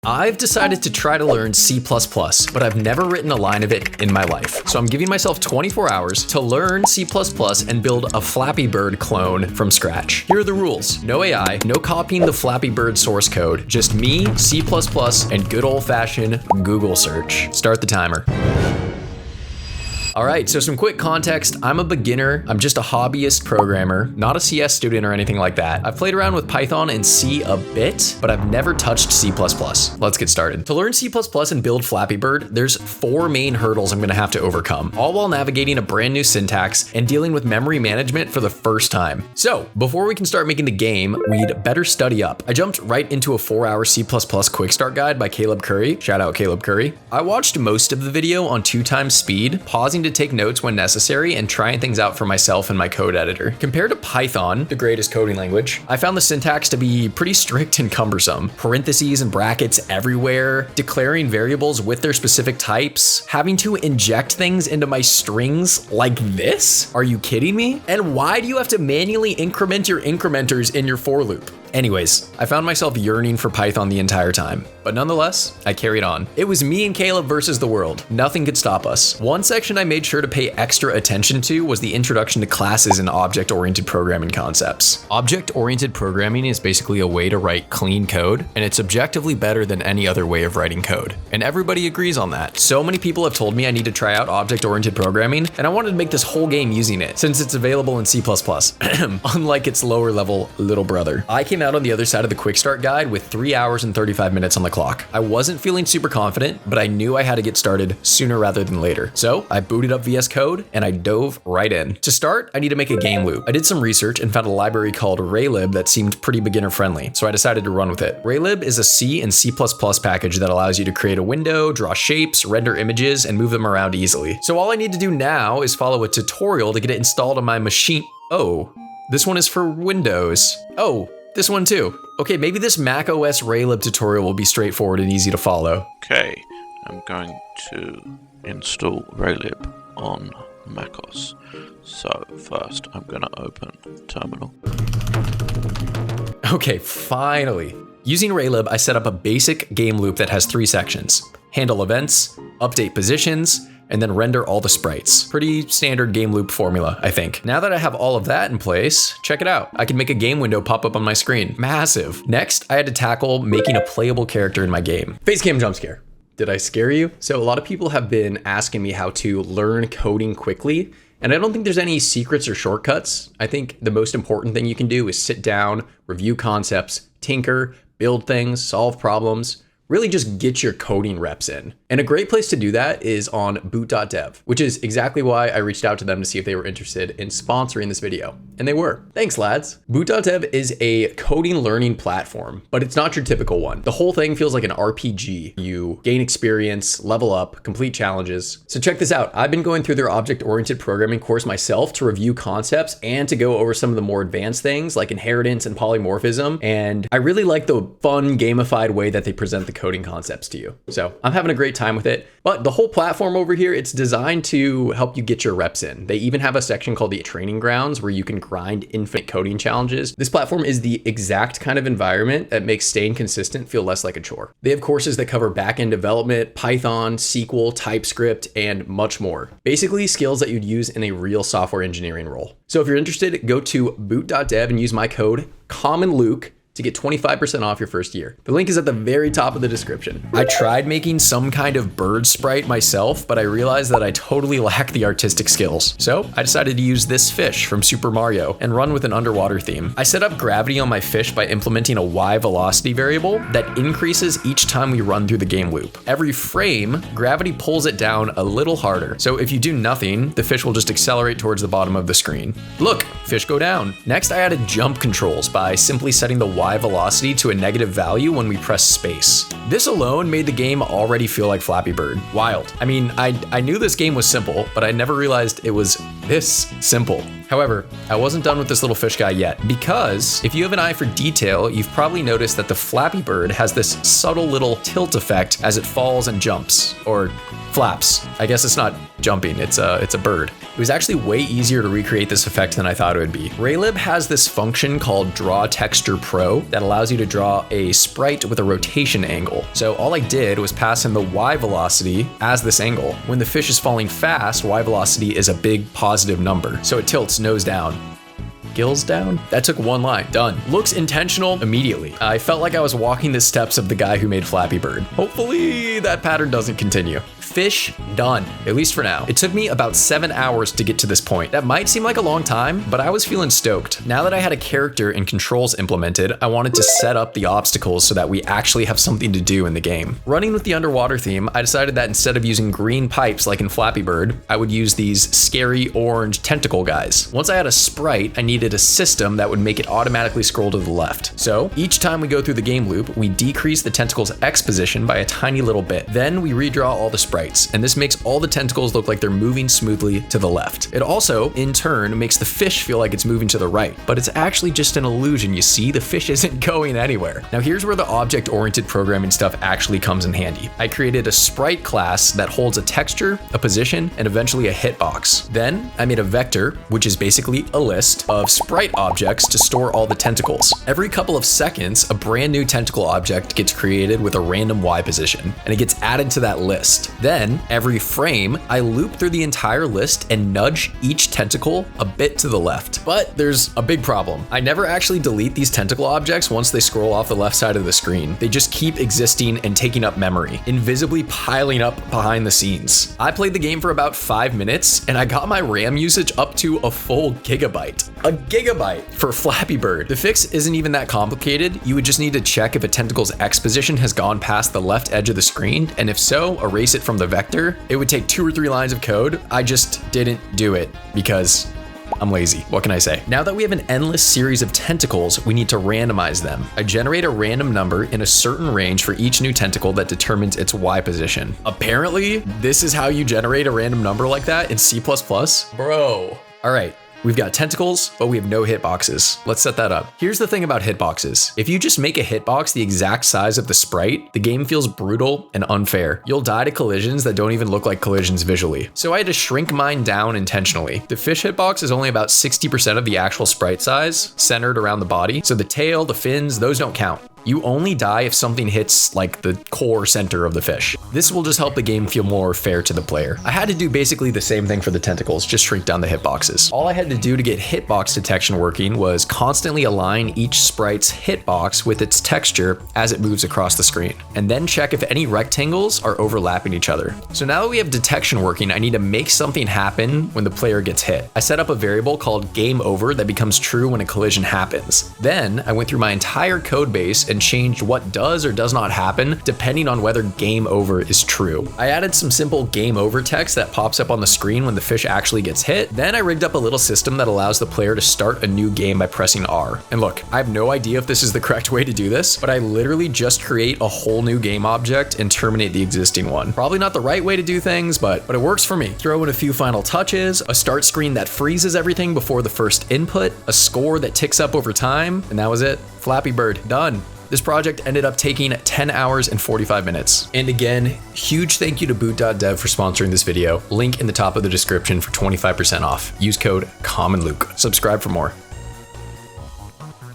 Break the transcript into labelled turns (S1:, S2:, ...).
S1: I've decided to try to learn C++, but I've never written a line of it in my life. So I'm giving myself 24 hours to learn C++ and build a Flappy Bird clone from scratch. Here are the rules. No AI, no copying the Flappy Bird source code, just me, C++, and good old-fashioned Google search. Start the timer. All right, so some quick context. I'm a beginner. I'm just a hobbyist programmer, not a CS student or anything like that. I've played around with Python and C a bit, but I've never touched C++. Let's get started. To learn C++ and build Flappy Bird, there's 4 main hurdles I'm gonna have to overcome, all while navigating a brand new syntax and dealing with memory management for the first time. So before we can start making the game, we'd better study up. I jumped right into a 4-hour C++ quick start guide by Caleb Curry. Shout out Caleb Curry. I watched most of the video on 2x speed, pausing to take notes when necessary and trying things out for myself in my code editor. Compared to Python, the greatest coding language, I found the syntax to be pretty strict and cumbersome. Parentheses and brackets everywhere, declaring variables with their specific types, having to inject things into my strings like this? Are you kidding me? And why do you have to manually increment your incrementers in your for loop? Anyways, I found myself yearning for Python the entire time, but nonetheless, I carried on. It was me and Caleb versus the world. Nothing could stop us. One section I made sure to pay extra attention to was the introduction to classes and object-oriented programming concepts. Object-oriented programming is basically a way to write clean code, and it's objectively better than any other way of writing code. And everybody agrees on that. So many people have told me I need to try out object-oriented programming, and I wanted to make this whole game using it, since it's available in C++, unlike its lower level little brother. I came out on the other side of the quick start guide with 3 hours and 35 minutes on the clock. I wasn't feeling super confident, but I knew I had to get started sooner rather than later. So I booted up VS Code and I dove right in. To start, I need to make a game loop. I did some research and found a library called Raylib that seemed pretty beginner friendly, so I decided to run with it. Raylib is a C and C++ package that allows you to create a window, draw shapes, render images, and move them around easily. So all I need to do now is follow a tutorial to get it installed on my machine. Oh, this one is for Windows. Oh, this one too. Okay, maybe this Mac OS Raylib tutorial will be straightforward and easy to follow.
S2: Okay, I'm going to install Raylib on macOS. So first I'm gonna open Terminal.
S1: Okay, finally. Using Raylib, I set up a basic game loop that has 3 sections: handle events, update positions, and then render all the sprites. Pretty standard game loop formula, I think. Now that I have all of that in place, check it out. I can make a game window pop up on my screen. Massive. Next, I had to tackle making a playable character in my game. Facecam jump scare. Did I scare you? So a lot of people have been asking me how to learn coding quickly, and I don't think there's any secrets or shortcuts. I think the most important thing you can do is sit down, review concepts, tinker, build things, solve problems, really just get your coding reps in. And a great place to do that is on boot.dev, which is exactly why I reached out to them to see if they were interested in sponsoring this video. And they were. Thanks, lads. Boot.dev is a coding learning platform, but it's not your typical one. The whole thing feels like an RPG. You gain experience, level up, complete challenges. So check this out. I've been going through their object-oriented programming course myself to review concepts and to go over some of the more advanced things like inheritance and polymorphism. And I really like the fun, gamified way that they present the coding concepts to you. So I'm having a great time with it. But the whole platform over here, it's designed to help you get your reps in. They even have a section called the training grounds where you can grind infinite coding challenges. This platform is the exact kind of environment that makes staying consistent feel less like a chore. They have courses that cover backend development, Python, SQL, TypeScript, and much more. Basically skills that you'd use in a real software engineering role. So if you're interested, go to boot.dev and use my code CommonLuke to get 25% off your first year. The link is at the very top of the description. I tried making some kind of bird sprite myself, but I realized that I totally lack the artistic skills. So I decided to use this fish from Super Mario and run with an underwater theme. I set up gravity on my fish by implementing a Y velocity variable that increases each time we run through the game loop. Every frame, gravity pulls it down a little harder. So if you do nothing, the fish will just accelerate towards the bottom of the screen. Look, fish go down. Next, I added jump controls by simply setting the Y velocity to a negative value when we press space. This alone made the game already feel like Flappy Bird. Wild. I mean, I knew this game was simple, but I never realized it was this simple. However, I wasn't done with this little fish guy yet, because if you have an eye for detail, you've probably noticed that the Flappy Bird has this subtle little tilt effect as it falls and jumps, or flaps. I guess it's not jumping, it's a bird. It was actually way easier to recreate this effect than I thought it would be. Raylib has this function called Draw Texture Pro that allows you to draw a sprite with a rotation angle. So all I did was pass in the Y velocity as this angle. When the fish is falling fast, Y velocity is a big positive number, so it tilts nose down. Gills down? That took one line, done. Looks intentional immediately. I felt like I was walking the steps of the guy who made Flappy Bird. Hopefully that pattern doesn't continue. Fish done, at least for now. It took me about 7 hours to get to this point. That might seem like a long time, but I was feeling stoked. Now that I had a character and controls implemented, I wanted to set up the obstacles so that we actually have something to do in the game. Running with the underwater theme, I decided that instead of using green pipes like in Flappy Bird, I would use these scary orange tentacle guys. Once I had a sprite, I needed a system that would make it automatically scroll to the left. So each time we go through the game loop, we decrease the tentacle's X position by a tiny little bit. Then we redraw all the sprites, and this makes all the tentacles look like they're moving smoothly to the left. It also, in turn, makes the fish feel like it's moving to the right, but it's actually just an illusion, you see? The fish isn't going anywhere. Now here's where the object-oriented programming stuff actually comes in handy. I created a sprite class that holds a texture, a position, and eventually a hitbox. Then I made a vector, which is basically a list of sprite objects to store all the tentacles. Every couple of seconds, a brand new tentacle object gets created with a random Y position, and it gets added to that list. Then, every frame, I loop through the entire list and nudge each tentacle a bit to the left. But there's a big problem. I never actually delete these tentacle objects once they scroll off the left side of the screen. They just keep existing and taking up memory, invisibly piling up behind the scenes. I played the game for about 5 minutes, and I got my RAM usage up to a full gigabyte. A gigabyte for Flappy Bird. The fix isn't even that complicated. You would just need to check if a tentacle's X position has gone past the left edge of the screen, and if so, erase it from the vector. It would take 2 or 3 lines of code. I just didn't do it because I'm lazy. What can I say? Now that we have an endless series of tentacles, we need to randomize them. I generate a random number in a certain range for each new tentacle that determines its Y position. Apparently, this is how you generate a random number like that in C++? Bro. All right. We've got tentacles, but we have no hitboxes. Let's set that up. Here's the thing about hitboxes. If you just make a hitbox the exact size of the sprite, the game feels brutal and unfair. You'll die to collisions that don't even look like collisions visually. So I had to shrink mine down intentionally. The fish hitbox is only about 60% of the actual sprite size, centered around the body. So the tail, the fins, those don't count. You only die if something hits like the core center of the fish. This will just help the game feel more fair to the player. I had to do basically the same thing for the tentacles, just shrink down the hitboxes. All I had to do to get hitbox detection working was constantly align each sprite's hitbox with its texture as it moves across the screen, and then check if any rectangles are overlapping each other. So now that we have detection working, I need to make something happen when the player gets hit. I set up a variable called game over that becomes true when a collision happens. Then I went through my entire code base and changed what does or does not happen depending on whether game over is true. I added some simple game over text that pops up on the screen when the fish actually gets hit. Then I rigged up a little system that allows the player to start a new game by pressing R. And look, I have no idea if this is the correct way to do this, but I literally just create a whole new game object and terminate the existing one. Probably not the right way to do things, but it works for me. Throw in a few final touches, a start screen that freezes everything before the first input, a score that ticks up over time, and that was it. Flappy Bird, done. This project ended up taking 10 hours and 45 minutes. And again, huge thank you to boot.dev for sponsoring this video. Link in the top of the description for 25% off. Use code CommonLuke. Subscribe for more.